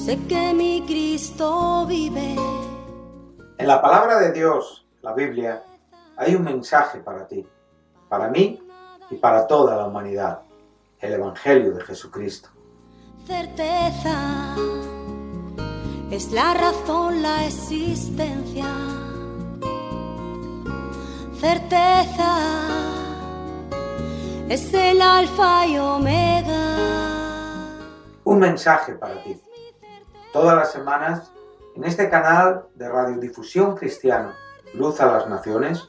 sé que mi Cristo vive. En la palabra de Dios, la Biblia, hay un mensaje para ti, para mí y para toda la humanidad, el Evangelio de Jesucristo. Certeza es la razón, la existencia. Certeza es el alfa y omega. Un mensaje para ti. Todas las semanas, en este canal de radiodifusión cristiana, Luz a las Naciones,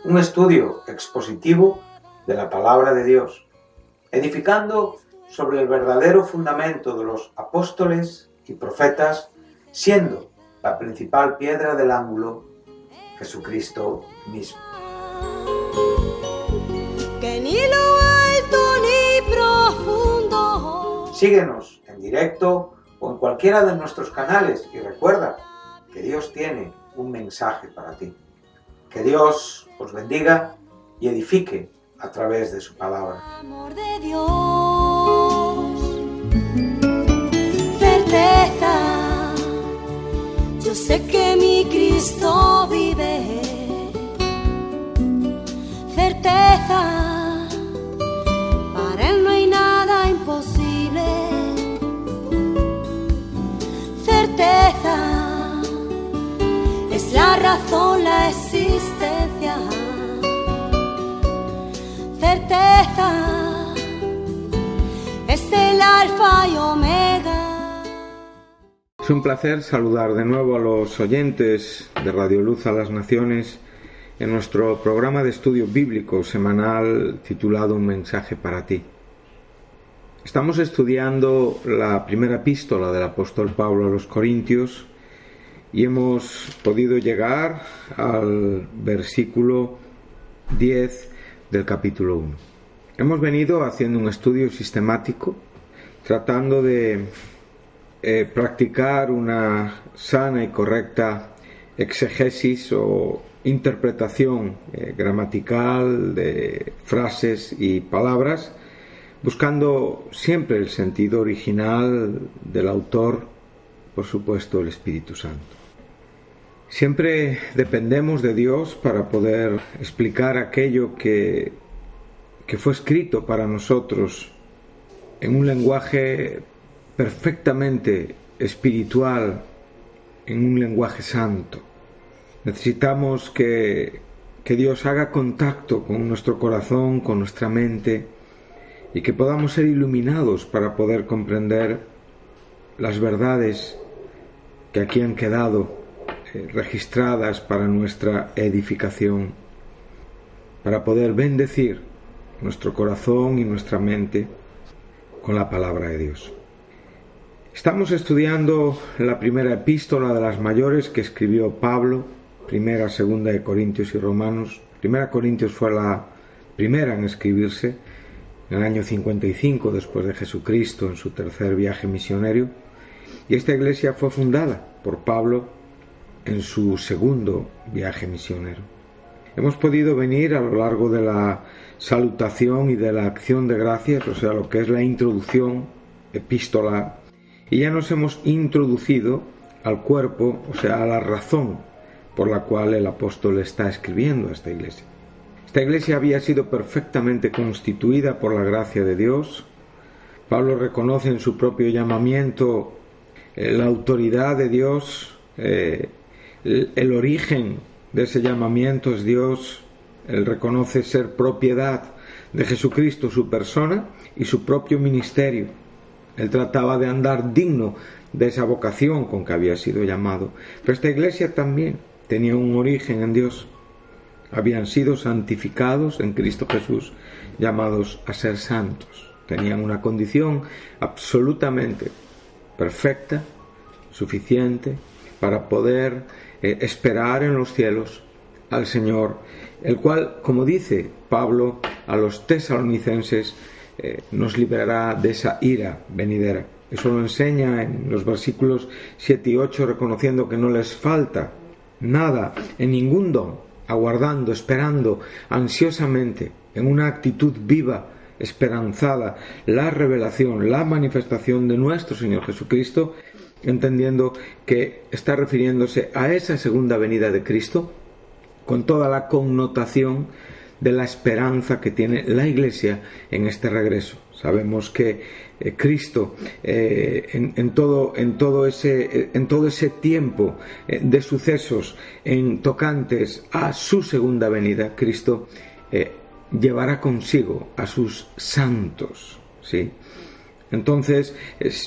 un estudio expositivo de la palabra de Dios, edificando sobre el verdadero fundamento de los apóstoles y profetas, siendo la principal piedra del ángulo Jesucristo mismo. Que ni lo alto ni profundo. Síguenos en directo o en cualquiera de nuestros canales y recuerda que Dios tiene un mensaje para ti. Que Dios os bendiga y edifique a través de su palabra. Amor de Dios, certeza, yo sé que mi Cristo vive. Certeza, para Él no hay nada imposible. Certeza, es la razón, la existencia. Certeza, es el alfa y omega. Es un placer saludar de nuevo a los oyentes de Radio Luz a las Naciones en nuestro programa de estudio bíblico semanal titulado Un mensaje para ti. Estamos estudiando la primera epístola del apóstol Pablo a los Corintios y hemos podido llegar al versículo 10 del capítulo 1. Hemos venido haciendo un estudio sistemático, tratando de practicar una sana y correcta exegesis o interpretación gramatical de frases y palabras, buscando siempre el sentido original del autor, por supuesto el Espíritu Santo. Siempre dependemos de Dios para poder explicar aquello que fue escrito para nosotros en un lenguaje perfectamente espiritual, en un lenguaje santo. Necesitamos que Dios haga contacto con nuestro corazón, con nuestra mente, y que podamos ser iluminados para poder comprender las verdades que aquí han quedado registradas para nuestra edificación, para poder bendecir nuestro corazón y nuestra mente con la palabra de Dios. Estamos estudiando la primera epístola de las mayores que escribió Pablo, primera, segunda de Corintios y Romanos. Primera Corintios fue la primera en escribirse en el año 55 después de Jesucristo, en su tercer viaje misionero, y esta iglesia fue fundada por Pablo en su segundo viaje misionero. Hemos podido venir a lo largo de la salutación y de la acción de gracias, o sea, lo que es la introducción epistolar, y ya nos hemos introducido al cuerpo, o sea, a la razón por la cual el apóstol está escribiendo a esta iglesia. Esta iglesia había sido perfectamente constituida por la gracia de Dios. Pablo reconoce en su propio llamamiento la autoridad de Dios, el origen de ese llamamiento es Dios. Él reconoce ser propiedad de Jesucristo, su persona y su propio ministerio. Él trataba de andar digno de esa vocación con que había sido llamado. Pero esta iglesia también tenía un origen en Dios. Habían sido santificados en Cristo Jesús, llamados a ser santos. Tenían una condición absolutamente perfecta, suficiente, para poder esperar en los cielos al Señor, el cual, como dice Pablo a los tesalonicenses, nos librará de esa ira venidera. Eso lo enseña en los versículos 7 y 8, reconociendo que no les falta nada en ningún don, aguardando, esperando ansiosamente, en una actitud viva, esperanzada, la revelación, la manifestación de nuestro Señor Jesucristo, entendiendo que está refiriéndose a esa segunda venida de Cristo, con toda la connotación de la esperanza que tiene la Iglesia en este regreso. Sabemos que Cristo en todo ese tiempo de sucesos tocantes a su segunda venida, Cristo llevará consigo a sus santos, ¿sí? Entonces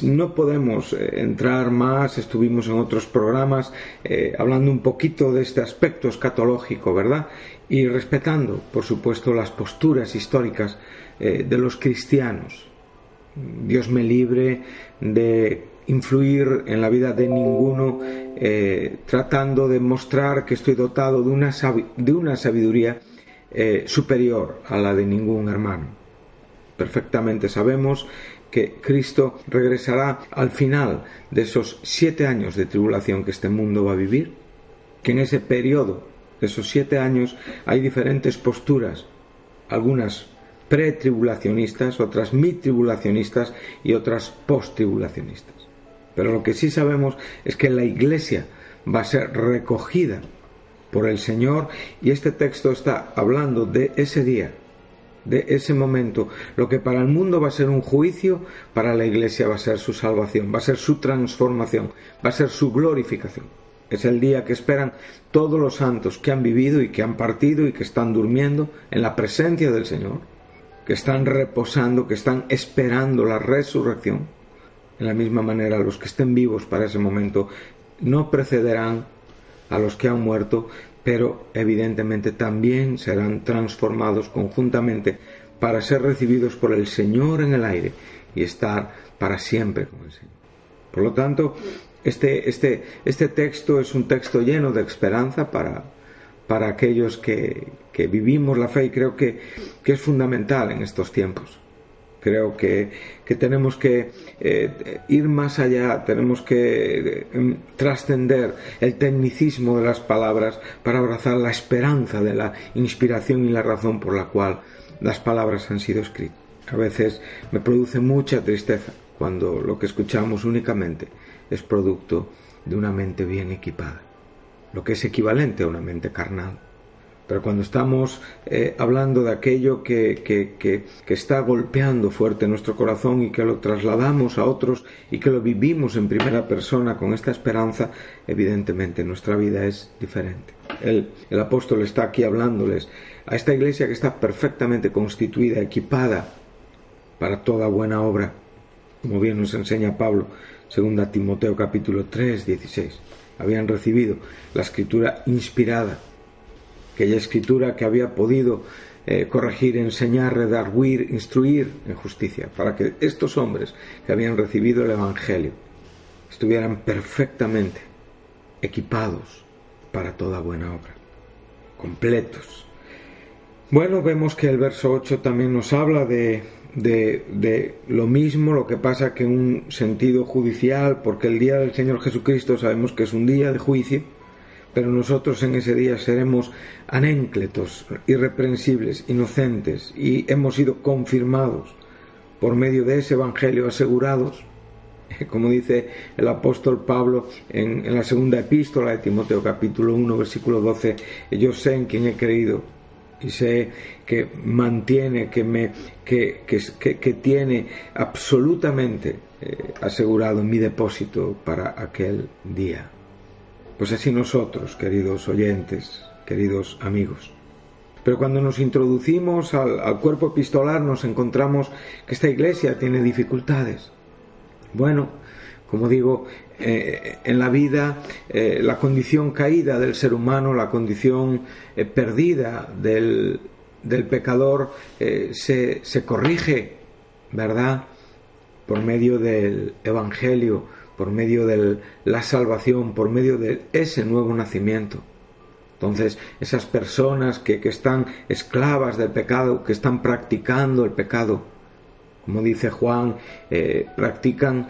no podemos entrar más. Estuvimos en otros programas hablando un poquito de este aspecto escatológico, ¿verdad? Y respetando, por supuesto, las posturas históricas de los cristianos. Dios me libre de influir en la vida de ninguno tratando de mostrar que estoy dotado de una sabiduría superior a la de ningún hermano. Perfectamente sabemos que Cristo regresará al final de esos 7 años de tribulación que este mundo va a vivir, que en ese periodo, de esos 7 años, hay diferentes posturas, algunas pretribulacionistas, otras mitribulacionistas y otras posttribulacionistas. Pero lo que sí sabemos es que la Iglesia va a ser recogida por el Señor, y este texto está hablando de ese día, de ese momento. Lo que para el mundo va a ser un juicio, para la Iglesia va a ser su salvación, va a ser su transformación, va a ser su glorificación. Es el día que esperan todos los santos que han vivido y que han partido y que están durmiendo en la presencia del Señor, que están reposando, que están esperando la resurrección. En la misma manera, los que estén vivos para ese momento no precederán a los que han muerto, pero evidentemente también serán transformados conjuntamente para ser recibidos por el Señor en el aire y estar para siempre con el Señor. Por lo tanto, este texto es un texto lleno de esperanza para aquellos que vivimos la fe, y creo que es fundamental en estos tiempos. Creo que tenemos que ir más allá, tenemos que trascender el tecnicismo de las palabras para abrazar la esperanza de la inspiración y la razón por la cual las palabras han sido escritas. A veces me produce mucha tristeza cuando lo que escuchamos únicamente es producto de una mente bien equipada, lo que es equivalente a una mente carnal. Pero cuando estamos hablando de aquello que está golpeando fuerte nuestro corazón y que lo trasladamos a otros y que lo vivimos en primera persona con esta esperanza, evidentemente nuestra vida es diferente. El apóstol está aquí hablándoles a esta iglesia que está perfectamente constituida, equipada para toda buena obra, como bien nos enseña Pablo, 2 Timoteo capítulo 3, 16. Habían recibido la escritura inspirada, aquella escritura que había podido corregir, enseñar, redarguir, instruir en justicia, para que estos hombres que habían recibido el Evangelio estuvieran perfectamente equipados para toda buena obra, completos. Bueno, vemos que el verso 8 también nos habla de lo mismo, lo que pasa que en un sentido judicial, porque el día del Señor Jesucristo sabemos que es un día de juicio, pero nosotros en ese día seremos anéncletos, irreprensibles, inocentes, y hemos sido confirmados por medio de ese Evangelio, asegurados, como dice el apóstol Pablo en la segunda epístola de Timoteo capítulo 1 versículo 12, yo sé en quién he creído y sé que mantiene, que tiene absolutamente asegurado mi depósito para aquel día. Pues así nosotros, queridos oyentes, queridos amigos. Pero cuando nos introducimos al cuerpo epistolar nos encontramos que esta iglesia tiene dificultades. Bueno, como digo, en la vida la condición caída del ser humano, la condición perdida del pecador se corrige, ¿verdad?, por medio del Evangelio, por medio de la salvación, por medio de ese nuevo nacimiento. Entonces, esas personas que están esclavas del pecado, que están practicando el pecado, como dice Juan, practican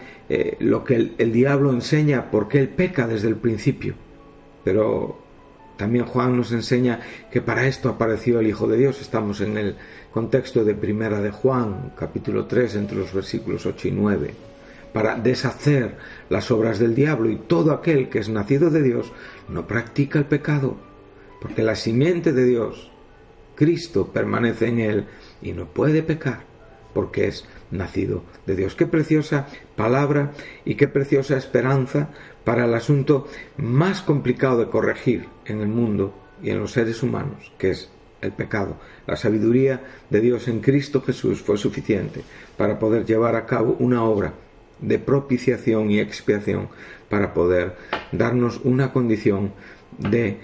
lo que el diablo enseña, porque él peca desde el principio. Pero también Juan nos enseña que para esto apareció el Hijo de Dios. Estamos en el contexto de Primera de Juan, capítulo 3, entre los versículos 8 y 9. para deshacer las obras del diablo, y todo aquel que es nacido de Dios no practica el pecado, porque la simiente de Dios, Cristo, permanece en él y no puede pecar, porque es nacido de Dios. Qué preciosa palabra y qué preciosa esperanza para el asunto más complicado de corregir en el mundo y en los seres humanos, que es el pecado. La sabiduría de Dios en Cristo Jesús fue suficiente para poder llevar a cabo una obra de propiciación y expiación, para poder darnos una condición de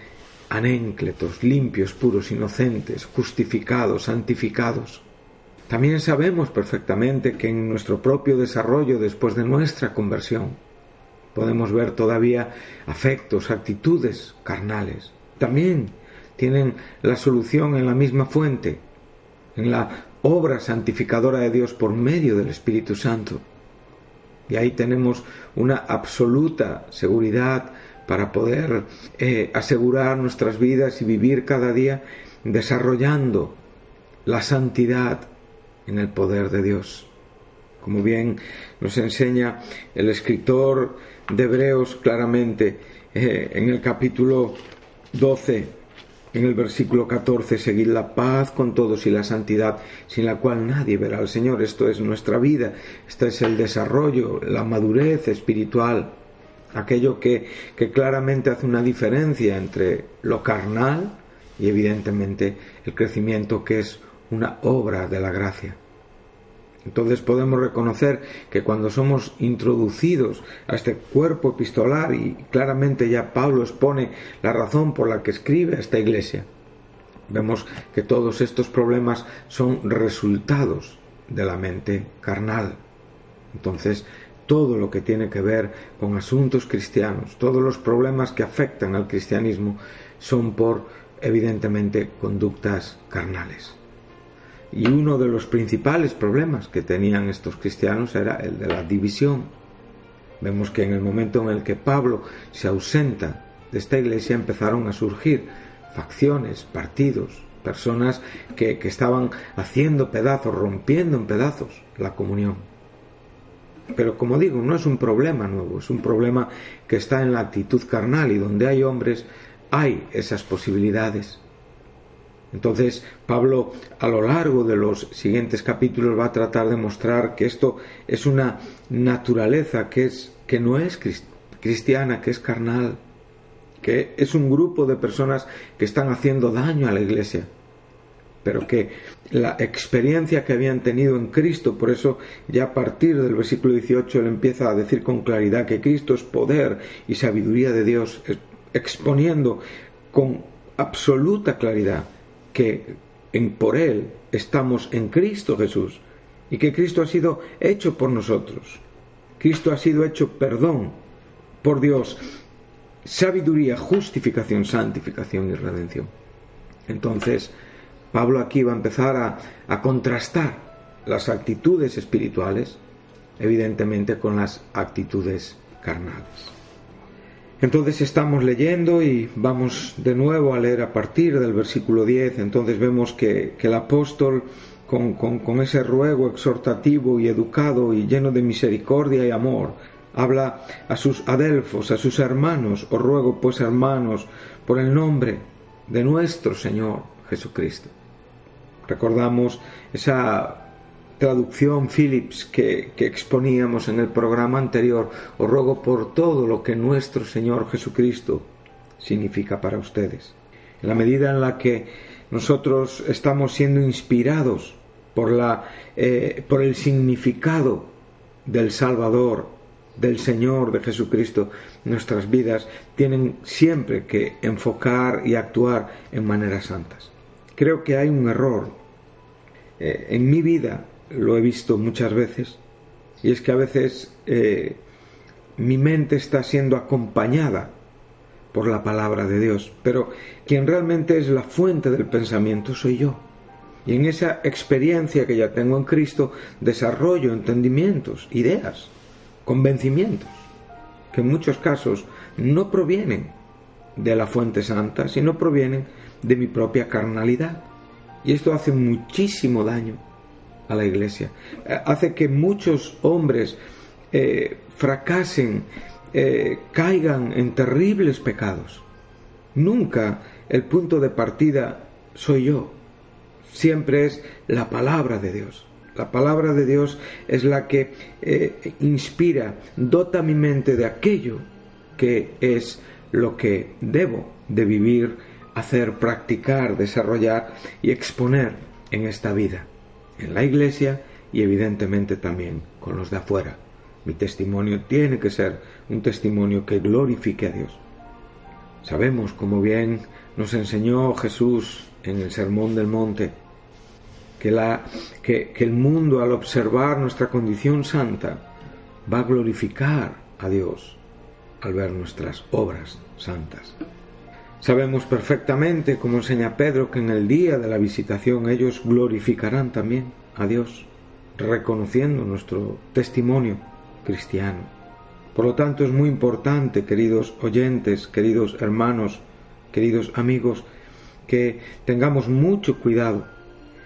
anéncletos, limpios, puros, inocentes, justificados, santificados. También sabemos perfectamente que en nuestro propio desarrollo después de nuestra conversión podemos ver todavía afectos, actitudes carnales. También tienen la solución en la misma fuente, en la obra santificadora de Dios por medio del Espíritu Santo. Y ahí tenemos una absoluta seguridad para poder asegurar nuestras vidas y vivir cada día desarrollando la santidad en el poder de Dios. Como bien nos enseña el escritor de Hebreos claramente en el capítulo 12, en el versículo 14, seguid la paz con todos y la santidad, sin la cual nadie verá al Señor. Esto es nuestra vida, este es el desarrollo, la madurez espiritual, aquello que claramente hace una diferencia entre lo carnal y evidentemente el crecimiento que es una obra de la gracia. Entonces podemos reconocer que cuando somos introducidos a este cuerpo epistolar, y claramente ya Pablo expone la razón por la que escribe a esta iglesia, vemos que todos estos problemas son resultados de la mente carnal. Entonces, todo lo que tiene que ver con asuntos cristianos, todos los problemas que afectan al cristianismo son por, evidentemente, conductas carnales. Y uno de los principales problemas que tenían estos cristianos era el de la división. Vemos que en el momento en el que Pablo se ausenta de esta iglesia empezaron a surgir facciones, partidos, personas que estaban haciendo pedazos, rompiendo en pedazos la comunión. Pero como digo, no es un problema nuevo, es un problema que está en la actitud carnal, y donde hay hombres hay esas posibilidades. Entonces Pablo a lo largo de los siguientes capítulos va a tratar de mostrar que esto es una naturaleza que no es cristiana, que es carnal, que es un grupo de personas que están haciendo daño a la iglesia, pero que la experiencia que habían tenido en Cristo, por eso ya a partir del versículo 18 él empieza a decir con claridad que Cristo es poder y sabiduría de Dios, exponiendo con absoluta claridad que por Él estamos en Cristo Jesús, y que Cristo ha sido hecho por nosotros. Cristo ha sido hecho perdón por Dios, sabiduría, justificación, santificación y redención. Entonces Pablo aquí va a empezar a contrastar las actitudes espirituales, evidentemente, con las actitudes carnales. Entonces estamos leyendo y vamos de nuevo a leer a partir del versículo 10. Entonces vemos que el apóstol, con ese ruego exhortativo y educado y lleno de misericordia y amor, habla a sus adelfos, a sus hermanos: os ruego pues, hermanos, por el nombre de nuestro Señor Jesucristo. Recordamos esa traducción Phillips que exponíamos en el programa anterior: os ruego por todo lo que nuestro Señor Jesucristo significa para ustedes. En la medida en la que nosotros estamos siendo inspirados por el significado del Salvador, del Señor, de Jesucristo, nuestras vidas tienen siempre que enfocar y actuar en maneras santas. Creo que hay un error en mi vida. Lo he visto muchas veces, y es que a veces mi mente está siendo acompañada por la palabra de Dios, pero quien realmente es la fuente del pensamiento soy yo. Y en esa experiencia que ya tengo en Cristo desarrollo entendimientos, ideas, convencimientos, que en muchos casos no provienen de la fuente santa, sino provienen de mi propia carnalidad. Y esto hace muchísimo daño a la iglesia. Hace que muchos hombres fracasen, caigan en terribles pecados. Nunca el punto de partida soy yo, siempre es la palabra de Dios. La palabra de Dios es la que inspira, dota mi mente de aquello que es lo que debo de vivir, hacer, practicar, desarrollar y exponer en esta vida, en la iglesia y evidentemente también con los de afuera. Mi testimonio tiene que ser un testimonio que glorifique a Dios. Sabemos, como bien nos enseñó Jesús en el Sermón del Monte, que el mundo, al observar nuestra condición santa, va a glorificar a Dios al ver nuestras obras santas. Sabemos perfectamente, como enseña Pedro, que en el día de la visitación ellos glorificarán también a Dios, reconociendo nuestro testimonio cristiano. Por lo tanto, es muy importante, queridos oyentes, queridos hermanos, queridos amigos, que tengamos mucho cuidado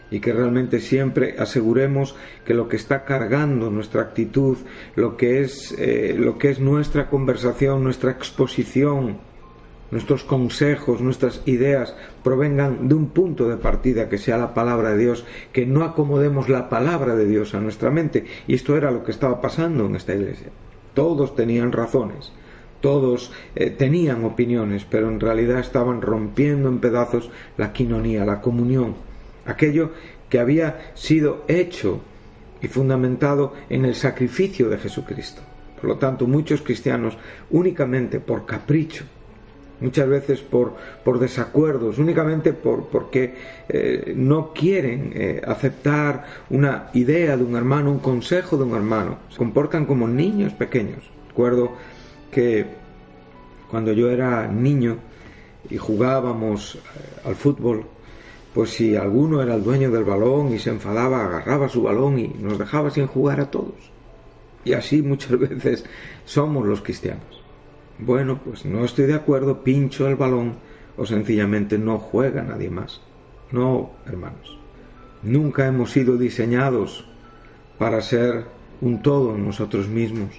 y que realmente siempre aseguremos que lo que está cargando nuestra actitud, lo que es nuestra conversación, nuestra exposición, nuestros consejos, nuestras ideas, provengan de un punto de partida que sea la palabra de Dios, que no acomodemos la palabra de Dios a nuestra mente. Y esto era lo que estaba pasando en esta iglesia. Todos tenían razones, todos tenían opiniones, pero en realidad estaban rompiendo en pedazos la quinonía, la comunión, aquello que había sido hecho y fundamentado en el sacrificio de Jesucristo. Por lo tanto, muchos cristianos, únicamente por capricho, muchas veces por desacuerdos, únicamente porque no quieren aceptar una idea de un hermano, un consejo de un hermano, se comportan como niños pequeños. Recuerdo que cuando yo era niño y jugábamos al fútbol, pues si alguno era el dueño del balón y se enfadaba, agarraba su balón y nos dejaba sin jugar a todos. Y así muchas veces somos los cristianos. Bueno, pues no estoy de acuerdo, pincho el balón o sencillamente no juega nadie más. No, hermanos. Nunca hemos sido diseñados para ser un todo en nosotros mismos.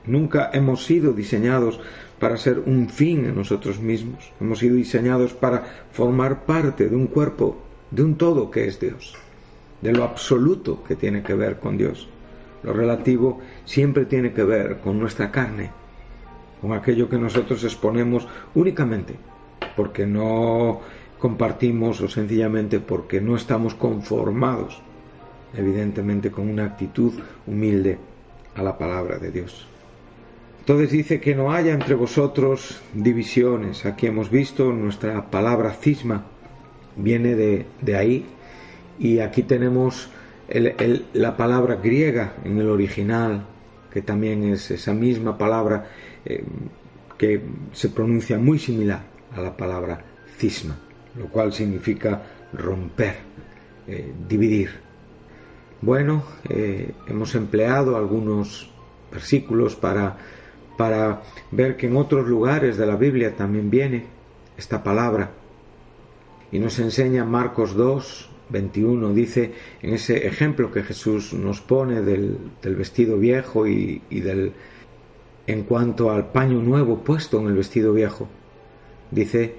Nunca hemos sido diseñados para ser un fin en nosotros mismos. Hemos sido diseñados para formar parte de un cuerpo, de un todo que es Dios, de lo absoluto que tiene que ver con Dios. Lo relativo siempre tiene que ver con nuestra carne, con aquello que nosotros exponemos únicamente porque no compartimos o sencillamente porque no estamos conformados, evidentemente, con una actitud humilde a la palabra de Dios. Entonces dice que no haya entre vosotros divisiones. Aquí hemos visto nuestra palabra cisma, viene de ahí, y aquí tenemos la palabra griega en el original, que también es esa misma palabra que se pronuncia muy similar a la palabra cisma, lo cual significa romper, dividir. Bueno, hemos empleado algunos versículos para ver que en otros lugares de la Biblia también viene esta palabra, y nos enseña Marcos 2, 21, dice, en ese ejemplo que Jesús nos pone del vestido viejo y en cuanto al paño nuevo puesto en el vestido viejo, dice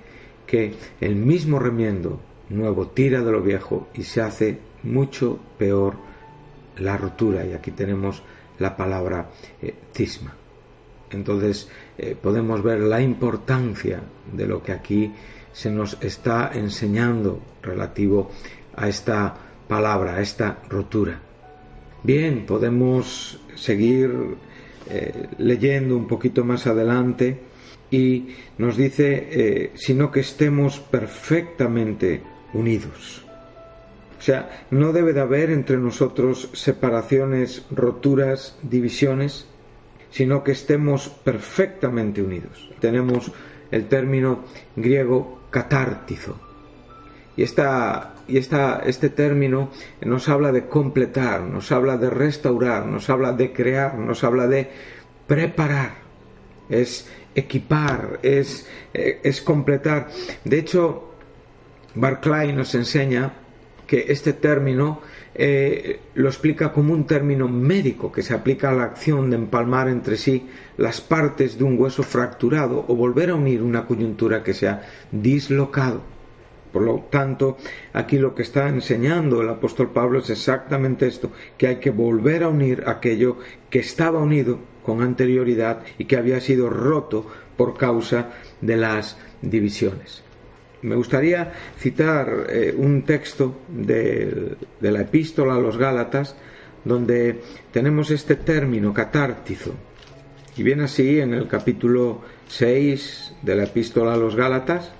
que el mismo remiendo nuevo tira de lo viejo y se hace mucho peor la rotura, y aquí tenemos la palabra cisma. Entonces podemos ver la importancia de lo que aquí se nos está enseñando relativo a esta palabra, a esta rotura. Bien, podemos seguir leyendo un poquito más adelante, y nos dice sino que estemos perfectamente unidos. O sea, no debe de haber entre nosotros separaciones, roturas, divisiones, sino que estemos perfectamente unidos. Tenemos el término griego catártizo, y este término nos habla de completar, nos habla de restaurar, nos habla de crear, nos habla de preparar, es equipar, es completar. De hecho, Barclay nos enseña que este término lo explica como un término médico que se aplica a la acción de empalmar entre sí las partes de un hueso fracturado o volver a unir una coyuntura que se ha dislocado. Por lo tanto, aquí lo que está enseñando el apóstol Pablo es exactamente esto, que hay que volver a unir aquello que estaba unido con anterioridad y que había sido roto por causa de las divisiones. Me gustaría citar un texto de la epístola a los Gálatas, donde tenemos este término catártizo, y viene así en el capítulo 6 de la epístola a los Gálatas,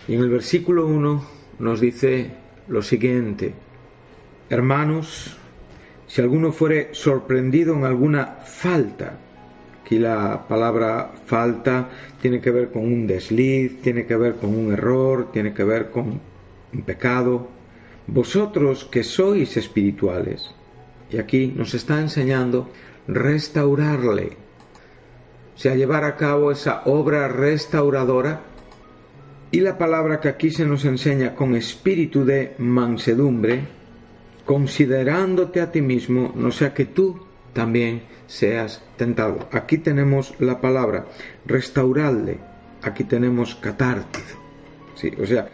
y en el versículo 1 nos dice lo siguiente: hermanos, si alguno fuere sorprendido en alguna falta, aquí la palabra falta tiene que ver con un desliz, tiene que ver con un error, tiene que ver con un pecado. Vosotros que sois espirituales, y aquí nos está enseñando restaurarle, o sea, llevar a cabo esa obra restauradora. Y la palabra que aquí se nos enseña con espíritu de mansedumbre, considerándote a ti mismo, no sea que tú también seas tentado. Aquí tenemos la palabra restaurarle, aquí tenemos catártizo. Sí, o sea,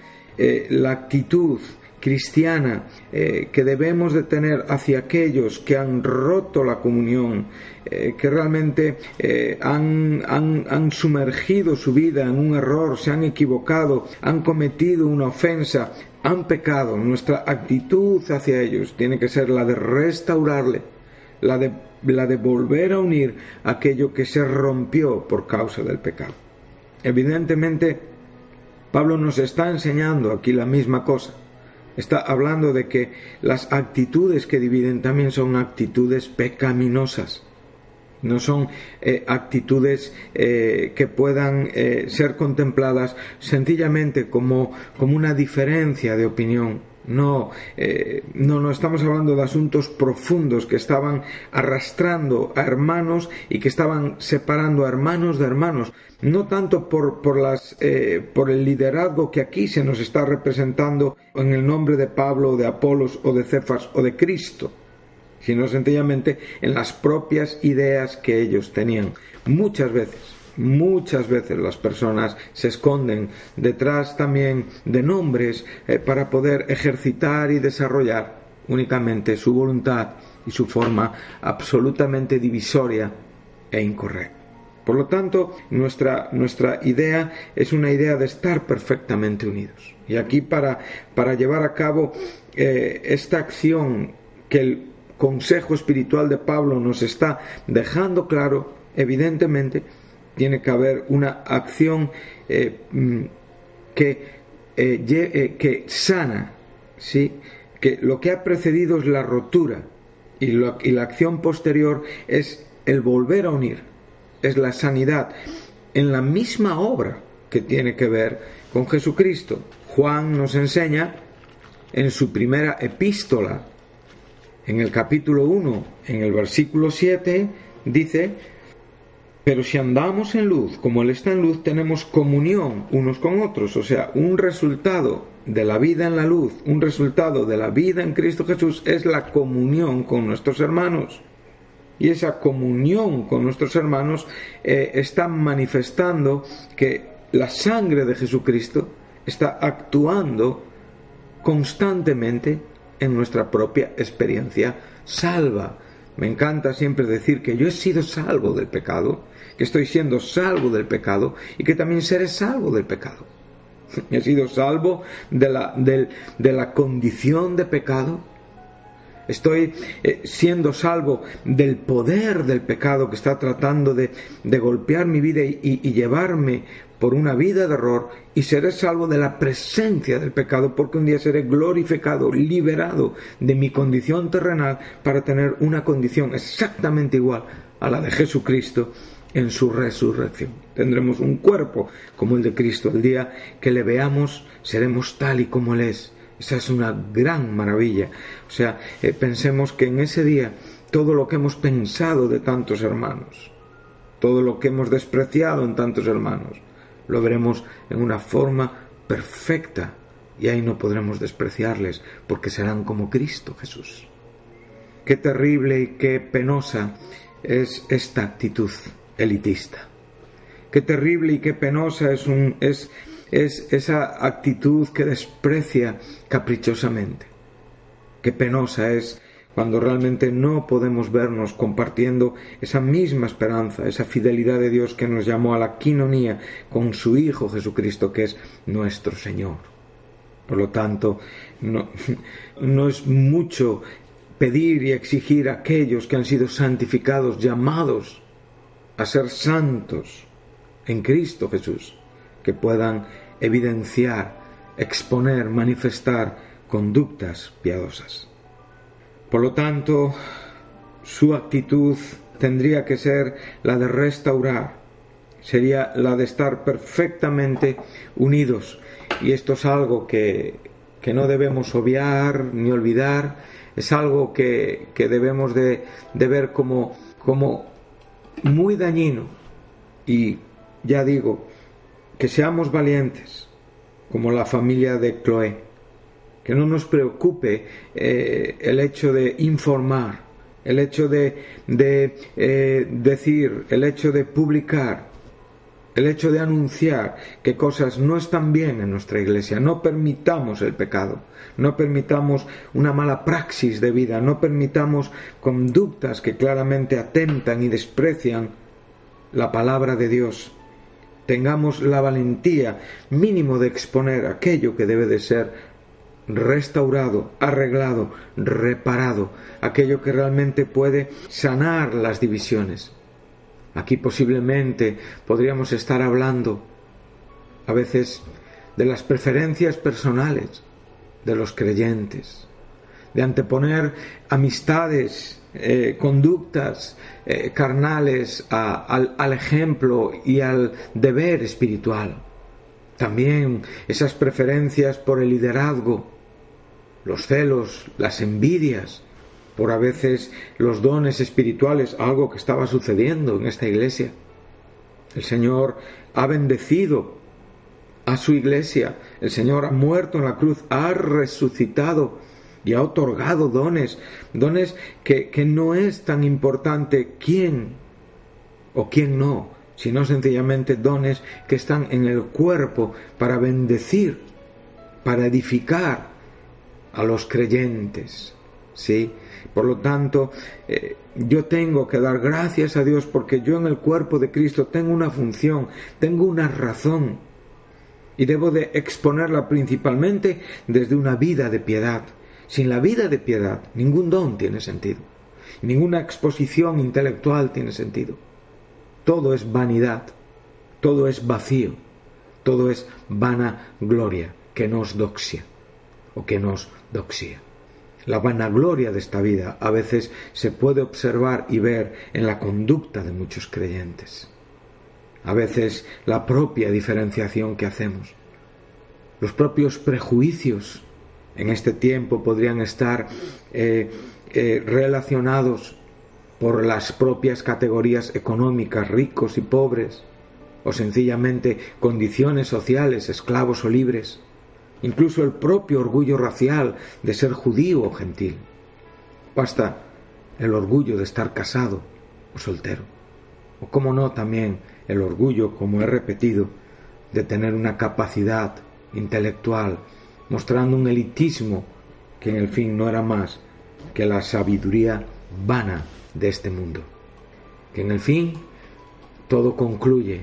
la actitud cristiana que debemos de tener hacia aquellos que han roto la comunión, que realmente han sumergido su vida en un error, se han equivocado, han cometido una ofensa, han pecado. Nuestra actitud hacia ellos tiene que ser la de restaurarle, la de volver a unir aquello que se rompió por causa del pecado. Evidentemente, Pablo nos está enseñando aquí la misma cosa. Está hablando de que las actitudes que dividen también son actitudes pecaminosas. No son actitudes que puedan ser contempladas sencillamente como una diferencia de opinión. No estamos hablando de asuntos profundos que estaban arrastrando a hermanos y que estaban separando a hermanos de hermanos. No tanto por el liderazgo que aquí se nos está representando en el nombre de Pablo, de Apolos o de Cefas o de Cristo, sino sencillamente en las propias ideas que ellos tenían. Muchas veces las personas se esconden detrás también de nombres para poder ejercitar y desarrollar únicamente su voluntad y su forma absolutamente divisoria e incorrecta. Por lo tanto, nuestra idea es una idea de estar perfectamente unidos. Y aquí para llevar a cabo esta acción que el consejo espiritual de Pablo nos está dejando claro, evidentemente, tiene que haber una acción que sana, ¿sí? Que lo que ha precedido es la rotura y la acción posterior es el volver a unir, es la sanidad en la misma obra que tiene que ver con Jesucristo. Juan nos enseña en su primera epístola, en el capítulo 1, en el versículo 7, dice: pero si andamos en luz, como Él está en luz, tenemos comunión unos con otros. O sea, un resultado de la vida en la luz, un resultado de la vida en Cristo Jesús es la comunión con nuestros hermanos. Y esa comunión con nuestros hermanos está manifestando que la sangre de Jesucristo está actuando constantemente en nuestra propia experiencia salva. Me encanta siempre decir que yo he sido salvo del pecado, que estoy siendo salvo del pecado y que también seré salvo del pecado. He sido salvo de la condición de pecado. Estoy siendo salvo del poder del pecado que está tratando de golpear mi vida y llevarme por una vida de error, y seré salvo de la presencia del pecado, porque un día seré glorificado, liberado de mi condición terrenal para tener una condición exactamente igual a la de Jesucristo en su resurrección. Tendremos un cuerpo como el de Cristo. El día que le veamos seremos tal y como Él es. Esa es una gran maravilla. O sea, pensemos que en ese día todo lo que hemos pensado de tantos hermanos, todo lo que hemos despreciado en tantos hermanos, lo veremos en una forma perfecta y ahí no podremos despreciarles, porque serán como Cristo Jesús. Qué terrible y qué penosa es esta actitud elitista. Qué terrible y qué penosa es esa actitud que desprecia caprichosamente. Qué penosa es cuando realmente no podemos vernos compartiendo esa misma esperanza, esa fidelidad de Dios que nos llamó a la quinonía con su Hijo Jesucristo, que es nuestro Señor. Por lo tanto, no es mucho pedir y exigir a aquellos que han sido santificados, llamados a ser santos en Cristo Jesús, que puedan evidenciar, exponer, manifestar conductas piadosas. Por lo tanto, su actitud tendría que ser la de restaurar, sería la de estar perfectamente unidos. Y esto es algo que no debemos obviar ni olvidar, es algo que debemos de ver como muy dañino. Y ya digo, que seamos valientes, como la familia de Cloé, que no nos preocupe el hecho de informar, el hecho de decir, el hecho de publicar, el hecho de anunciar que cosas no están bien en nuestra iglesia. No permitamos el pecado, no permitamos una mala praxis de vida, no permitamos conductas que claramente atentan y desprecian la palabra de Dios. Tengamos la valentía mínimo de exponer aquello que debe de ser restaurado, arreglado, reparado, aquello que realmente puede sanar las divisiones. Aquí posiblemente podríamos estar hablando a veces de las preferencias personales de los creyentes, de anteponer amistades, conductas carnales al ejemplo y al deber espiritual. También esas preferencias por el liderazgo, los celos, las envidias, por a veces los dones espirituales, algo que estaba sucediendo en esta iglesia. El Señor ha bendecido a su iglesia, el Señor ha muerto en la cruz, ha resucitado y ha otorgado dones que no es tan importante quién o quién no, sino sencillamente dones que están en el cuerpo para bendecir, para edificar a los creyentes, ¿sí? Por lo tanto, yo tengo que dar gracias a Dios porque yo en el cuerpo de Cristo tengo una función, tengo una razón y debo de exponerla principalmente desde una vida de piedad. Sin la vida de piedad, ningún don tiene sentido, ninguna exposición intelectual tiene sentido. Todo es vanidad, todo es vacío, todo es vanagloria que nos doxia o que nos doxía. La vanagloria de esta vida a veces se puede observar y ver en la conducta de muchos creyentes. A veces la propia diferenciación que hacemos, los propios prejuicios en este tiempo podrían estar relacionados por las propias categorías económicas, ricos y pobres, o sencillamente condiciones sociales, esclavos o libres. Incluso el propio orgullo racial de ser judío o gentil. Basta el orgullo de estar casado o soltero. O cómo no también el orgullo, como he repetido, de tener una capacidad intelectual, mostrando un elitismo que en el fin no era más que la sabiduría vana de este mundo. Que en el fin todo concluye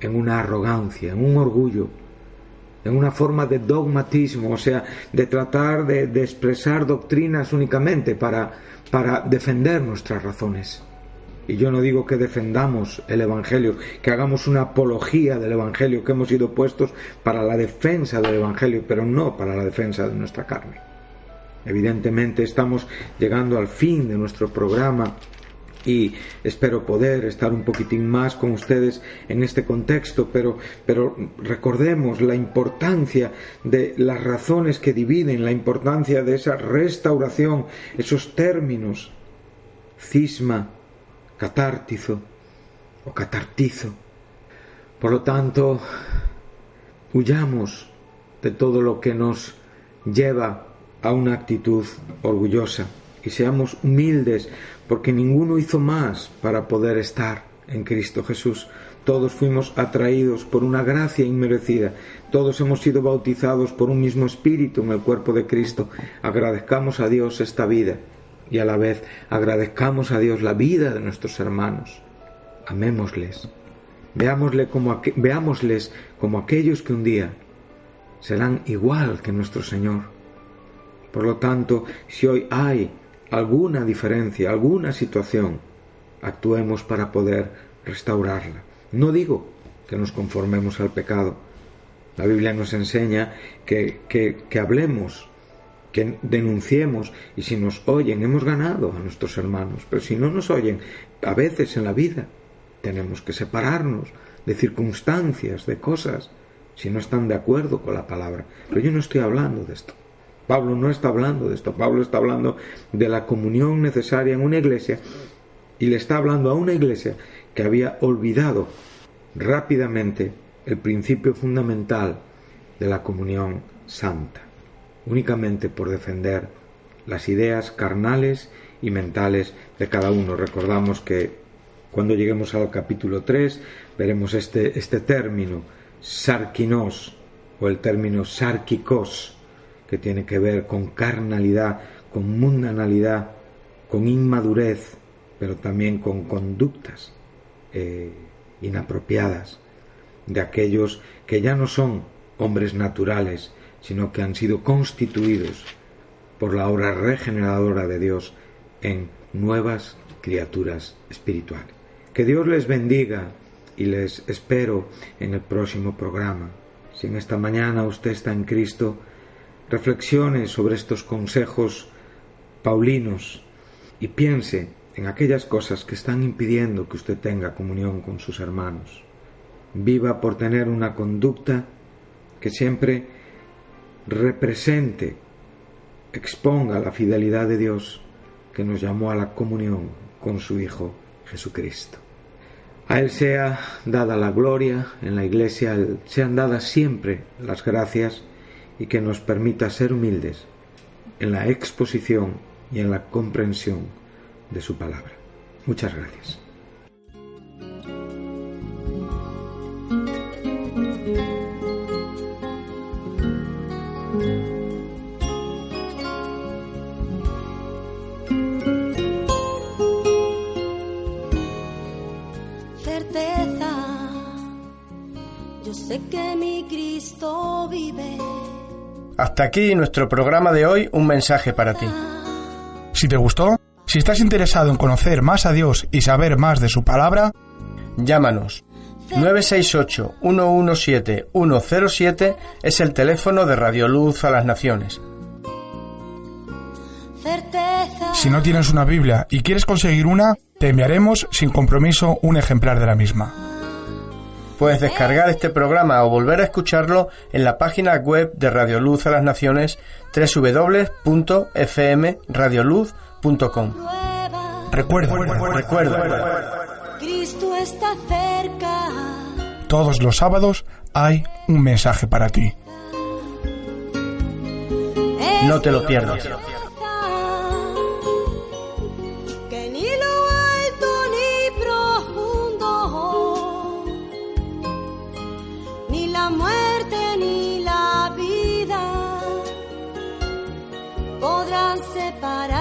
en una arrogancia, en un orgullo, en una forma de dogmatismo, o sea, de tratar de expresar doctrinas únicamente para defender nuestras razones. Y yo no digo que defendamos el Evangelio, que hagamos una apología del Evangelio, que hemos sido puestos para la defensa del Evangelio, pero no para la defensa de nuestra carne. Evidentemente estamos llegando al fin de nuestro programa y espero poder estar un poquitín más con ustedes en este contexto, pero recordemos la importancia de las razones que dividen, la importancia de esa restauración, esos términos, cisma, catártizo o catartizo. Por lo tanto, huyamos de todo lo que nos lleva a una actitud orgullosa, y seamos humildes, porque ninguno hizo más para poder estar en Cristo Jesús. Todos fuimos atraídos por una gracia inmerecida, todos hemos sido bautizados por un mismo Espíritu en el cuerpo de Cristo. Agradezcamos a Dios esta vida y a la vez agradezcamos a Dios la vida de nuestros hermanos. Amémosles, veámosles como aquellos que un día serán igual que nuestro Señor. Por lo tanto, si hoy hay alguna diferencia, alguna situación, actuemos para poder restaurarla. No digo que nos conformemos al pecado. La Biblia nos enseña que hablemos, que denunciemos, y si nos oyen hemos ganado a nuestros hermanos, pero si no nos oyen, a veces en la vida tenemos que separarnos de circunstancias, de cosas, si no están de acuerdo con la palabra. Pero yo no estoy hablando de esto. Pablo no está hablando de esto. Pablo está hablando de la comunión necesaria en una iglesia, y le está hablando a una iglesia que había olvidado rápidamente el principio fundamental de la comunión santa, únicamente por defender las ideas carnales y mentales de cada uno. Recordamos que cuando lleguemos al capítulo 3 veremos este término sarkinos, o el término sarkikos, que tiene que ver con carnalidad, con mundanalidad, con inmadurez, pero también con conductas inapropiadas de aquellos que ya no son hombres naturales, sino que han sido constituidos por la obra regeneradora de Dios en nuevas criaturas espirituales. Que Dios les bendiga y les espero en el próximo programa. Si en esta mañana usted está en Cristo, reflexione sobre estos consejos paulinos y piense en aquellas cosas que están impidiendo que usted tenga comunión con sus hermanos. Viva por tener una conducta que siempre represente, exponga la fidelidad de Dios, que nos llamó a la comunión con su Hijo Jesucristo. A Él sea dada la gloria en la Iglesia, sean dadas siempre las gracias, y que nos permita ser humildes en la exposición y en la comprensión de su palabra. Muchas gracias. Certeza, yo sé que mi Cristo vive. Hasta aquí nuestro programa de hoy, un mensaje para ti. Si te gustó, si estás interesado en conocer más a Dios y saber más de su palabra, llámanos. 968-117-107 es el teléfono de Radio Luz a las Naciones. Si no tienes una Biblia y quieres conseguir una, te enviaremos sin compromiso un ejemplar de la misma. Puedes descargar este programa o volver a escucharlo en la página web de Radio Luz a las Naciones, www.fmradioluz.com. Recuerda, Cristo está cerca. Todos los sábados hay un mensaje para ti. No te lo pierdas. Que ni lo alto ni profundo, ni la muerte ni la vida podrán separar.